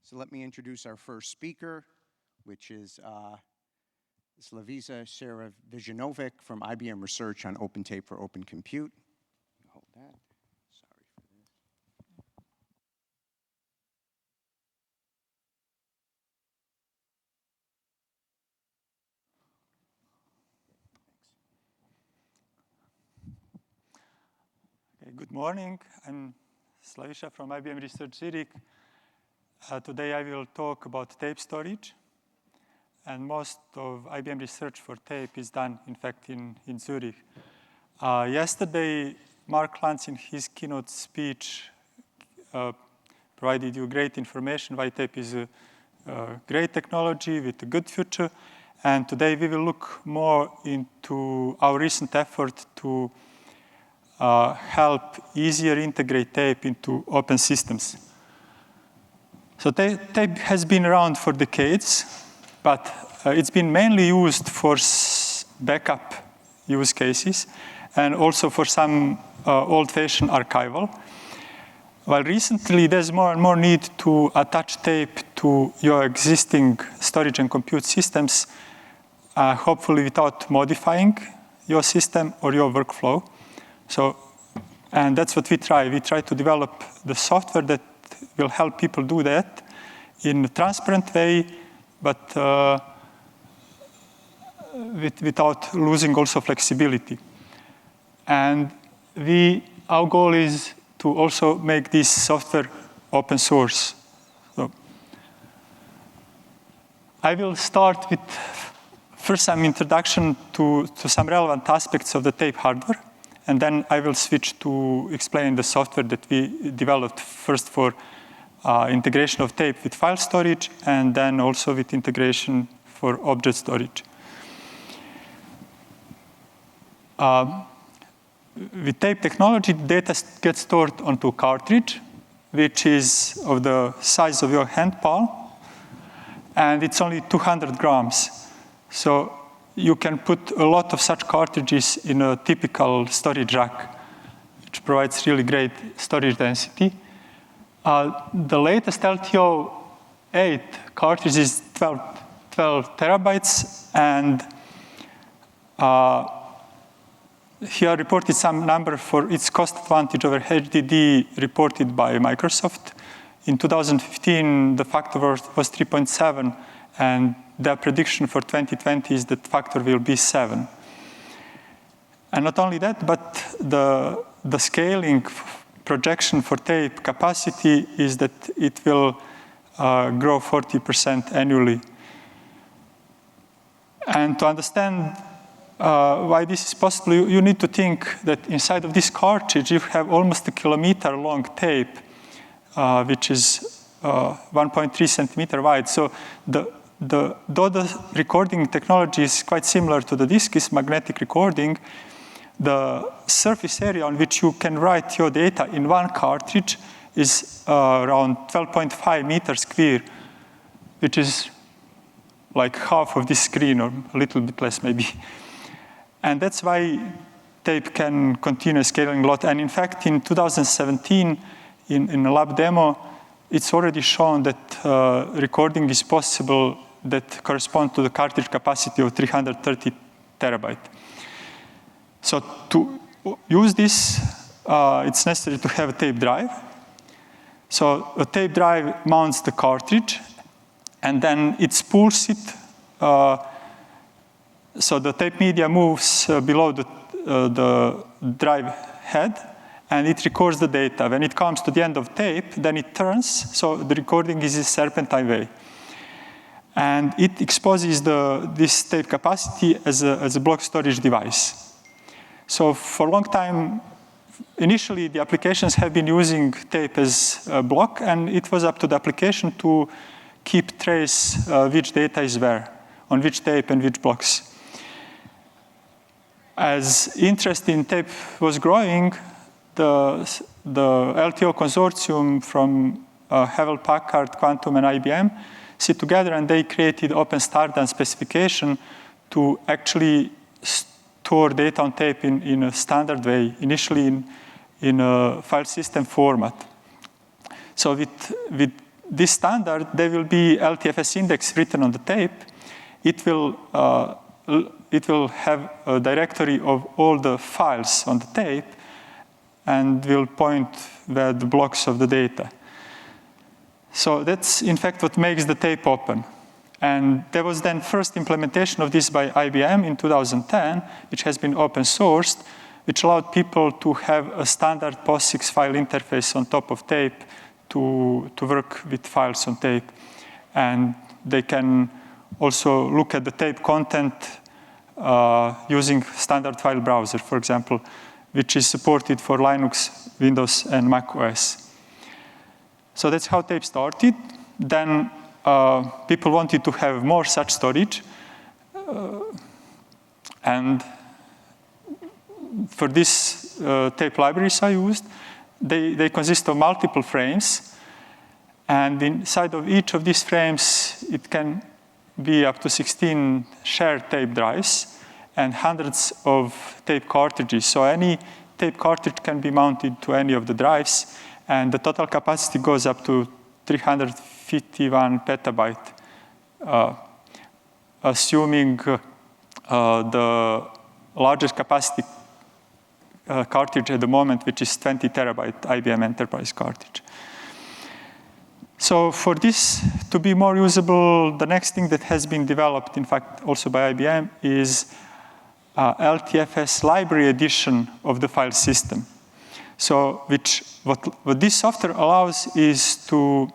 So let me introduce our first speaker, which is Slavisa Sarafijanovic from IBM Research on OpenTape for Open Compute. Hold that. Sorry for this. Okay, good morning. I'm Slavisa from IBM Research Zurich. Today I will talk about tape storage. And most of IBM research for tape is done, in fact, in Zurich. Yesterday, Mark Lantz, in his keynote speech, provided you great information why tape is a great technology with a good future. And today we will look more into our recent effort to help easier integrate tape into open systems. So tape has been around for decades, but it's been mainly used for backup use cases and also for some old-fashioned archival. While recently there's more and more need to attach tape to your existing storage and compute systems, hopefully without modifying your system or your workflow. And that's what we try. We try to develop the software that will help people do that in a transparent way, but without losing also flexibility. And our goal is to also make this software open source. So I will start with first some introduction to some relevant aspects of the tape hardware. And then I will switch to explain the software that we developed first for integration of tape with file storage, and then also with integration for object storage. With tape technology, data gets stored onto a cartridge, which is of the size of your hand palm, and it's only 200 grams. So you can put a lot of such cartridges in a typical storage rack, which provides really great storage density. The latest LTO-8 cartridge is 12 terabytes, and here I reported some number for its cost advantage over HDD reported by Microsoft. In 2015, the factor was 3.7, and their prediction for 2020 is that factor will be 7. And not only that, but the scaling projection for tape capacity is that it will grow 40% annually. And to understand why this is possible, you need to think that inside of this cartridge, you have almost a kilometer-long tape, which is 1.3 centimeter wide. So though the recording technology is quite similar to the disk, is magnetic recording, the surface area on which you can write your data in one cartridge is around 12.5 meters square, which is like half of this screen, or a little bit less maybe. And that's why tape can continue scaling a lot. And in fact, in 2017, in a lab demo, it's already shown that recording is possible that corresponds to the cartridge capacity of 330 terabyte. So to use this, it's necessary to have a tape drive. So a tape drive mounts the cartridge, and then it spools it. So the tape media moves below the drive head, and it records the data. When it comes to the end of tape, then it turns, so the recording is a serpentine way. And it exposes this tape capacity as a block storage device. So for a long time, initially the applications have been using tape as a block, and it was up to the application to keep trace which data is where, on which tape and which blocks. As interest in tape was growing, the LTO consortium from Hewlett Packard, Quantum, and IBM sit together, and they created OpenStack specification to actually store data on tape in a standard way, initially in a file system format. So with this standard, there will be LTFS index written on the tape. It will have a directory of all the files on the tape and will point where the blocks of the data. So that's, in fact, what makes the tape open. And there was then first implementation of this by IBM in 2010, which has been open sourced, which allowed people to have a standard POSIX file interface on top of tape to work with files on tape. And they can also look at the tape content using standard file browser, for example, which is supported for Linux, Windows, and Mac OS. So that's how tape started. Then people wanted to have more such storage. And for these tape libraries I used, they consist of multiple frames. And inside of each of these frames, it can be up to 16 shared tape drives and hundreds of tape cartridges. So any tape cartridge can be mounted to any of the drives, and the total capacity goes up to 351 petabyte, assuming the largest capacity cartridge at the moment, which is 20 terabyte IBM Enterprise cartridge. So for this to be more usable, the next thing that has been developed, in fact, also by IBM, is LTFS library edition of the file system. So what this software allows is to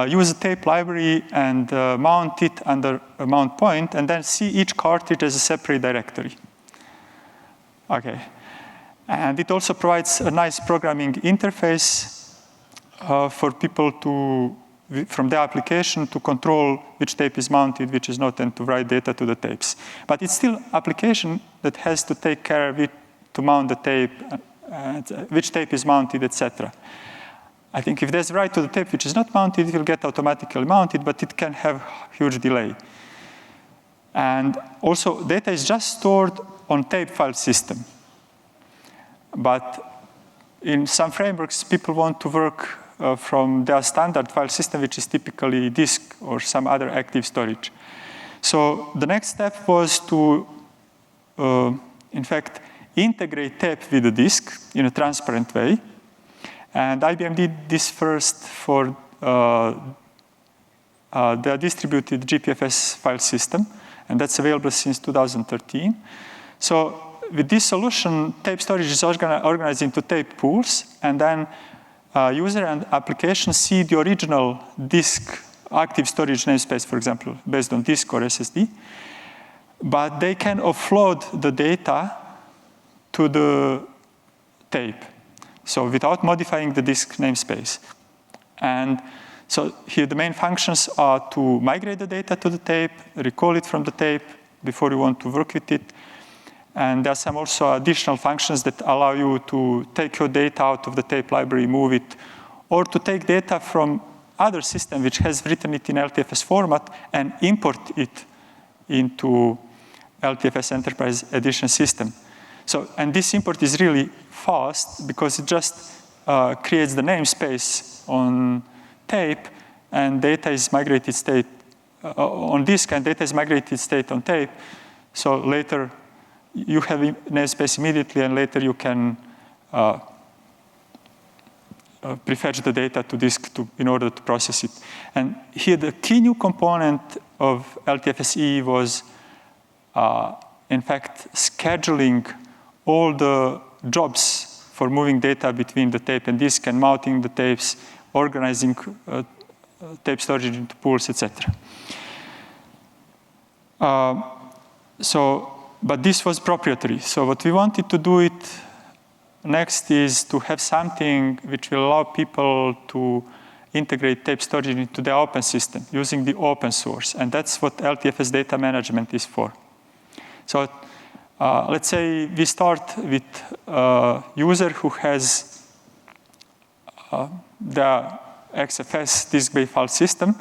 use a tape library and mount it under a mount point, and then see each cartridge as a separate directory. Okay. And it also provides a nice programming interface for people from the application to control which tape is mounted, which is not, and to write data to the tapes. But it's still application that has to take care of it, to mount the tape, which tape is mounted, etc. I think if there's a write to the tape which is not mounted, it will get automatically mounted, but it can have huge delay. And also, data is just stored on tape file system. But in some frameworks, people want to work from their standard file system, which is typically disk or some other active storage. So the next step was to, in fact, integrate tape with the disk in a transparent way. And IBM did this first for their distributed GPFS file system, and that's available since 2013. So with this solution, tape storage is organized into tape pools, and then user and application see the original disk active storage namespace, for example, based on disk or SSD. But they can offload the data to the tape, so without modifying the disk namespace. And so here the main functions are to migrate the data to the tape, recall it from the tape before you want to work with it. And there are some also additional functions that allow you to take your data out of the tape library, move it, or to take data from other system which has written it in LTFS format and import it into LTFS Enterprise Edition system. So, and this import is really fast because it just creates the namespace on tape, and data is migrated state on disk, and data is migrated state on tape. So later, you have namespace immediately, and later you can prefetch the data to disk in order to process it. And here the key new component of LTFS-E was, in fact, scheduling all the jobs for moving data between the tape and disk and mounting the tapes, organizing tape storage into pools, etc. But this was proprietary. So what we wanted to do it next is to have something which will allow people to integrate tape storage into the open system using the open source. And that's what LTFS Data Management is for. So let's say we start with a user who has the XFS disk-based file system,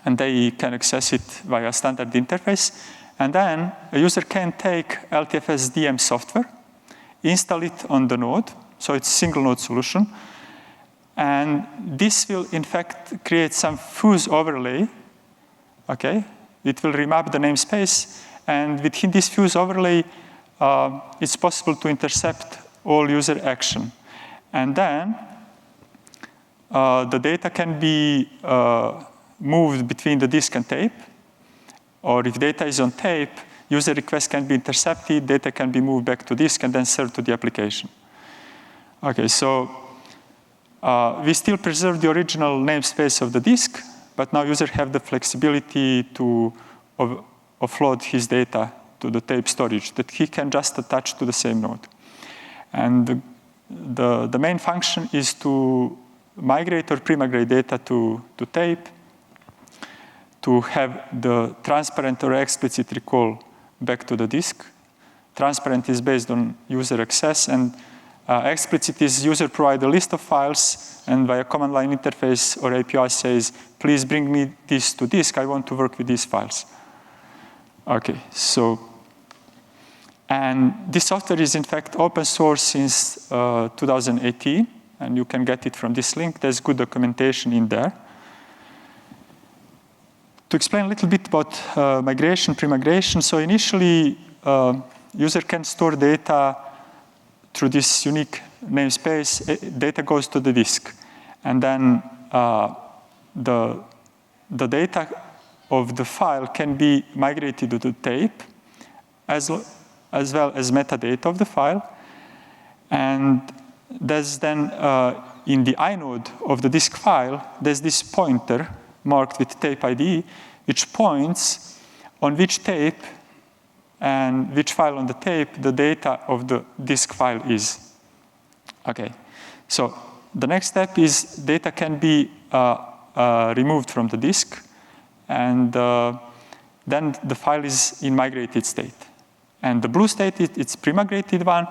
and they can access it via standard interface. And then a user can take LTFS DM software, install it on the node, so it's a single node solution, And this will, in fact, create some fuse overlay, okay? It will remap the namespace, and within this fuse overlay, it's possible to intercept all user action. And then the data can be moved between the disk and tape, or if data is on tape, user request can be intercepted, data can be moved back to disk and then served to the application. Okay, so we still preserve the original namespace of the disk, but now user have the flexibility to offload his data to the tape storage that he can just attach to the same node. And the main function is to migrate or pre-migrate data to tape, to have the transparent or explicit recall back to the disk. Transparent is based on user access, and explicit is user provide a list of files, and via command line interface or API says, please bring me this to disk, I want to work with these files. Okay, so, and this software is in fact open source since 2018, and you can get it from this link. There's good documentation in there. To explain a little bit about migration, pre-migration, so initially, user can store data through this unique namespace. Data goes to the disk, and then the data of the file can be migrated to the tape, as well as metadata of the file. And there's then, in the inode of the disk file, there's this pointer marked with tape ID, which points on which tape and which file on the tape the data of the disk file is. Okay, so the next step is data can be removed from the disk, and then the file is in migrated state. And the blue state, it's pre-migrated one,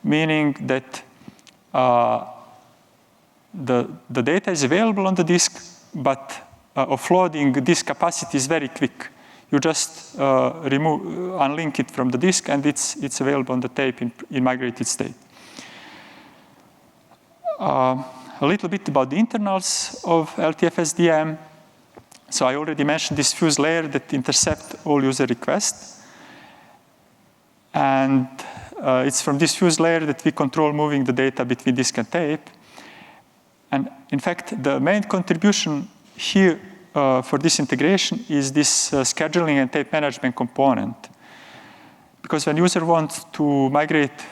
meaning that the data is available on the disk, but offloading disk capacity is very quick. You just unlink it from the disk, and it's available on the tape in migrated state. A little bit about the internals of LTFS DM. So I already mentioned this fuse layer that intercept all user requests. And it's from this fuse layer that we control moving the data between disk and tape. And in fact, the main contribution here for this integration is this scheduling and tape management component. Because when user wants to migrate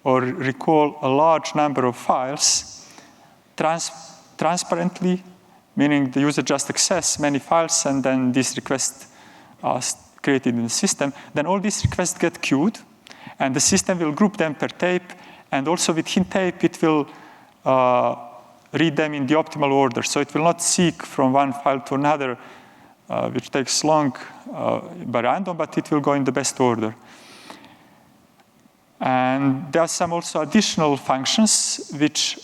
or recall a large number of files transparently, meaning the user just access many files and then these requests are created in the system, then all these requests get queued, and the system will group them per tape, and also within tape it will read them in the optimal order. So it will not seek from one file to another, which takes long by random, but it will go in the best order. And there are some also additional functions which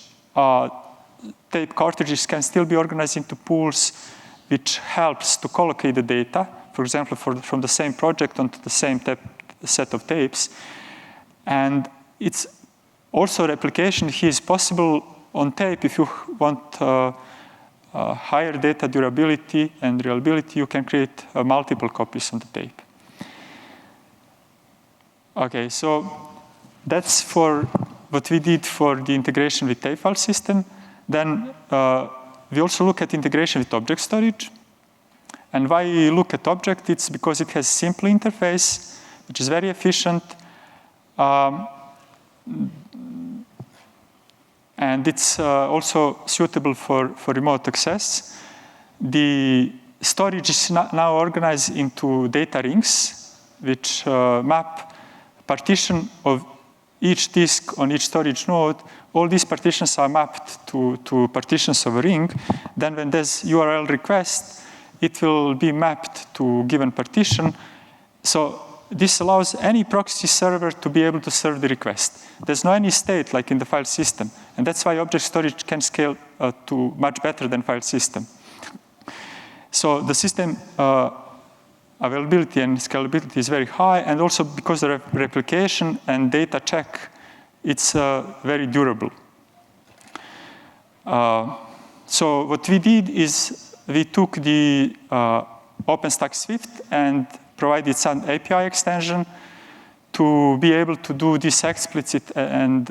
tape cartridges can still be organized into pools, which helps to collocate the data, for example, from the same project onto the same set of tapes. And it's also replication here is possible on tape. If you want higher data durability and reliability, you can create multiple copies on the tape. Okay, so that's for what we did for the integration with tape file system. Then we also look at integration with object storage. And why we look at object, it's because it has simple interface, which is very efficient. And it's also suitable for remote access. The storage is now organized into data rings, which map partition of each disk on each storage node. All these partitions are mapped to partitions of a ring. Then when there's URL request, it will be mapped to given partition. So this allows any proxy server to be able to serve the request. There's no any state like in the file system. And that's why object storage can scale to much better than file system. So the system availability and scalability is very high, and also because of replication and data check, it's very durable. So what we did is we took the OpenStack Swift and provided some API extension to be able to do these explicit and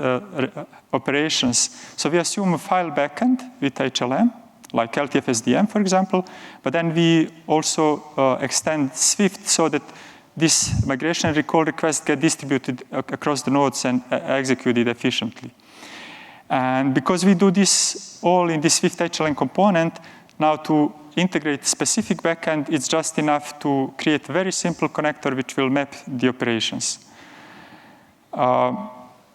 operations. So we assume a file backend with HLM, like LTFS DM, for example, but then we also extend Swift so that this migration recall request get distributed across the nodes and executed efficiently. And because we do this all in this Swift HLM component, now to integrate specific backend, it's just enough to create a very simple connector which will map the operations.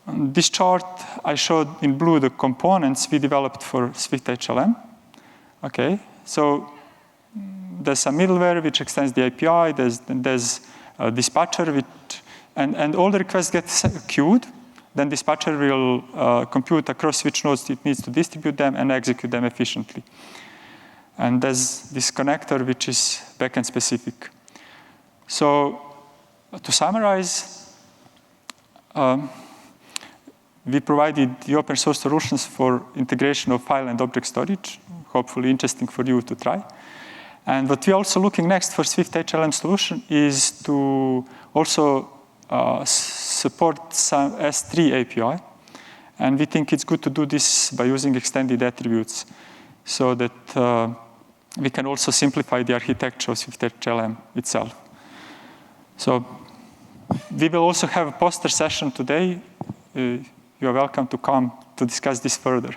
This chart, I showed in blue the components we developed for Swift HLM. Okay, so there's some middleware which extends the API, there's a dispatcher, and all the requests get queued. Then dispatcher will compute across which nodes it needs to distribute them and execute them efficiently. And there's this connector which is backend specific. So to summarize, we provided the open source solutions for integration of file and object storage, hopefully interesting for you to try. And what we're also looking next for Swift HLM solution is to also support some S3 API. And we think it's good to do this by using extended attributes so that we can also simplify the architecture of Swift HLM itself. So we will also have a poster session today. You are welcome to come to discuss this further.